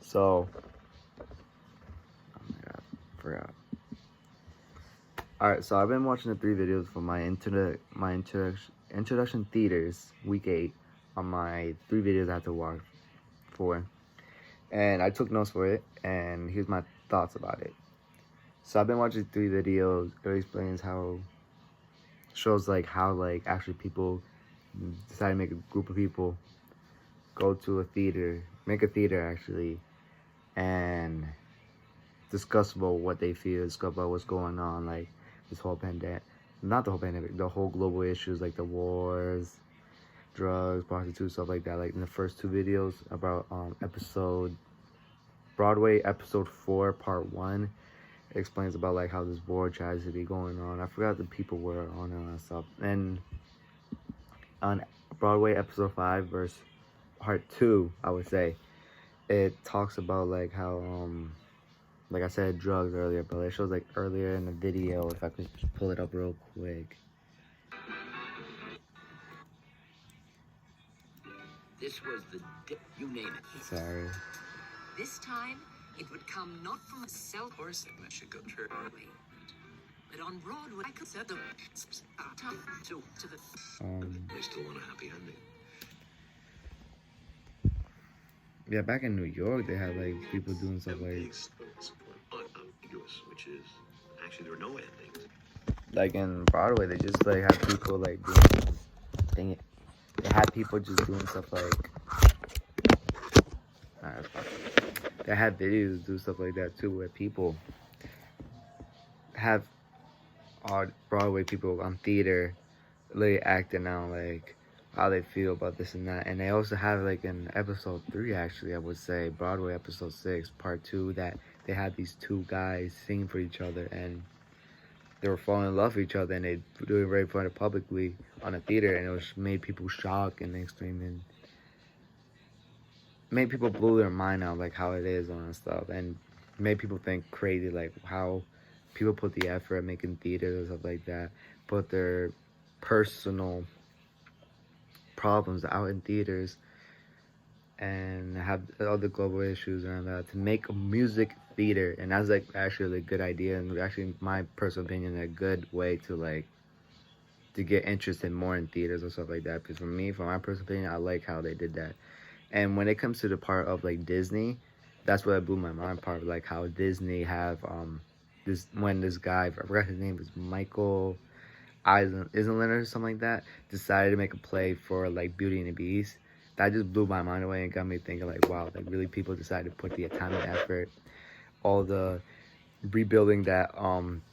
So, oh my god, forgot. All right, so I've been watching the 3 videos for introduction theaters week 8 on my 3 videos I had to watch for, and I took notes for it. And here's my thoughts about it. So I've been watching 3 videos. It explains how shows like how like actually people decide to make a group of people go to a theater, make a theater actually, and discuss about what they feel, discuss about what's going on, like this whole pandemic, not the whole pandemic, the whole global issues like the wars, drugs, prostitutes, stuff like that. Like in the first 2 videos about Broadway episode 4 part 1, it explains about like how this war tragedy going on. I forgot the people were on and all that stuff. And on Broadway episode 5 verse part 2, I would say, it talks about like how like I said drugs earlier, but it shows like earlier in the video, if I could just pull it up real quick. This was you name it. Sorry. This time, it would come not from a cell horsing that should go through Broadway, but on Broadway. I could set the to the. They still want a happy ending. Yeah, back in New York, they had like people doing stuff like. Unambiguous, which is actually there are no endings. Like in Broadway, they just like had people like doing. Dang it. They had people just doing stuff like. They had videos do stuff like that too, where people have Broadway people on theater literally acting out like how they feel about this and that. And they also have like in episode 3, actually, I would say Broadway episode 6 part 2, that they had these 2 guys singing for each other, and they were falling in love with each other, and they do it right in front of publicly on a theater, and it was made people shocked and extreme, and made people blow their mind out like how it is on and stuff, and made people think crazy like how people put the effort at making theaters and stuff like that, put their personal problems out in theaters and have other global issues around that to make a music theater. And that's like actually a good idea, and actually in my personal opinion a good way to like to get interested more in theaters and stuff like that. Because for me, for my personal opinion, I like how they did that. And when it comes to the part of like Disney, that's what blew my mind, part of like how Disney have this guy, I forgot his name, was Michael Island or something like that, decided to make a play for like Beauty and the Beast. That just blew my mind away and got me thinking like, wow, like really people decided to put the time and effort, all the rebuilding that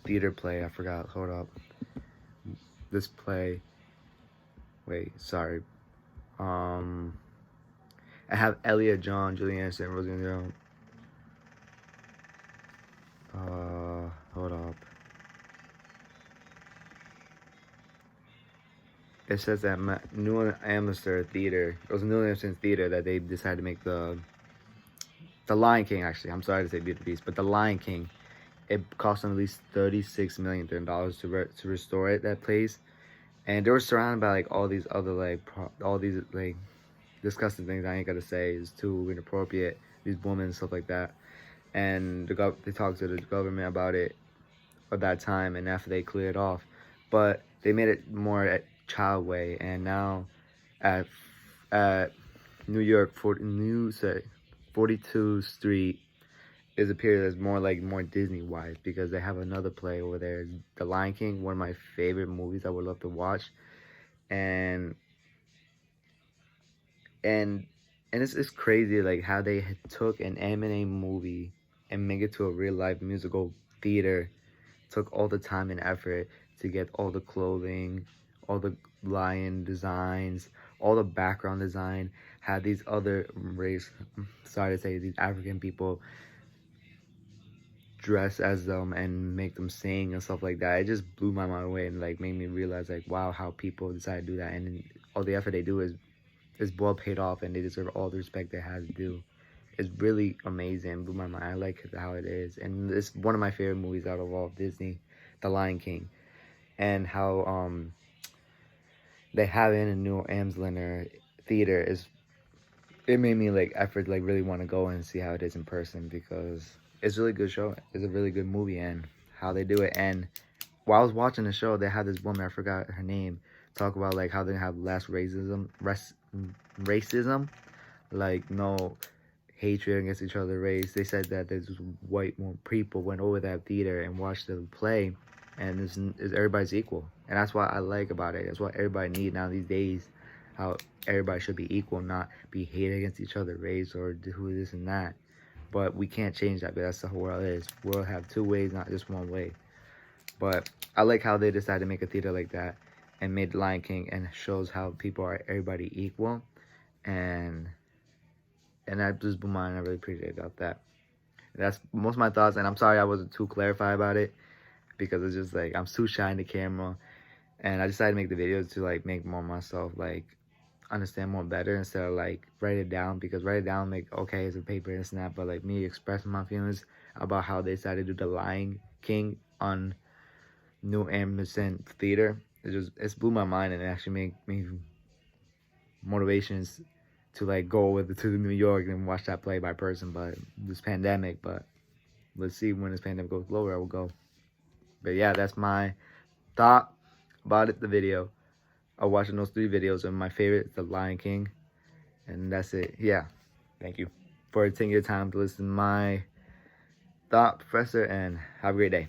theater play. I forgot, hold up, this play, wait, sorry, I have Elliot John, Julie Anderson, Roseanne Jones. Hold up. It says that New Amsterdam Theater, it was New Amsterdam Theater that they decided to make the Lion King, actually. I'm sorry to say Beauty and the Beast, but the Lion King, it cost them at least $36 million to restore it, that place. And they were surrounded by like all these other like all these like disgusting things I ain't gotta say is too inappropriate, these women and stuff like that. And they talked to the government about it at that time, and after they cleared off, but they made it more at child way. And now at New York 42 Street is a period that's more Disney wise, because they have another play over there, The Lion King, one of my favorite movies I would love to watch. And it's crazy like how they took an anime movie and make it to a real life musical theater, took all the time and effort to get all the clothing, all the lion designs, all the background design, had these other race, sorry to say, these African people dress as them and make them sing and stuff like that. It just blew my mind away and like made me realize like, wow, how people decide to do that, and all the effort they do is well paid off, and they deserve all the respect they have to do. It's really amazing. Blew my mind. I like how it is, and it's one of my favorite movies out of all of Disney, The Lion King, and how they have it in a New Amsterdam theater is it made me like effort like really want to go and see how it is in person, because it's a really good show. It's a really good movie, and how they do it. And while I was watching the show, they had this woman, I forgot her name, talk about like how they have less racism, like no hatred against each other race. They said that there's white people went over that theater and watched the play, and everybody's equal. And that's what I like about it. That's what everybody needs now these days, how everybody should be equal, not be hated against each other race or who this and that. But we can't change that, but that's the whole world is. We'll have two ways, not just one way. But I like how they decided to make a theater like that and made Lion King, and shows how people are everybody equal. And that just blew my mind. I really appreciate about that. That's most of my thoughts, and I'm sorry I wasn't too clarified about it, because it's just like I'm too shy in the camera, and I decided to make the videos to like make more myself like understand more better, instead of like write it down, because write it down like okay it's a paper and snap, but like me expressing my feelings about how they decided to do the Lion King on New Amazon Theater, it's blew my mind, and it actually made me motivations to like go to New York and watch that play by person. But this pandemic, but let's see when this pandemic goes lower, I will go. But yeah, that's my thought about it, the video of watching those 3 videos, and my favorite is the Lion King. And that's it. Yeah, thank you for taking your time to listen to my thought, Professor, and have a great day.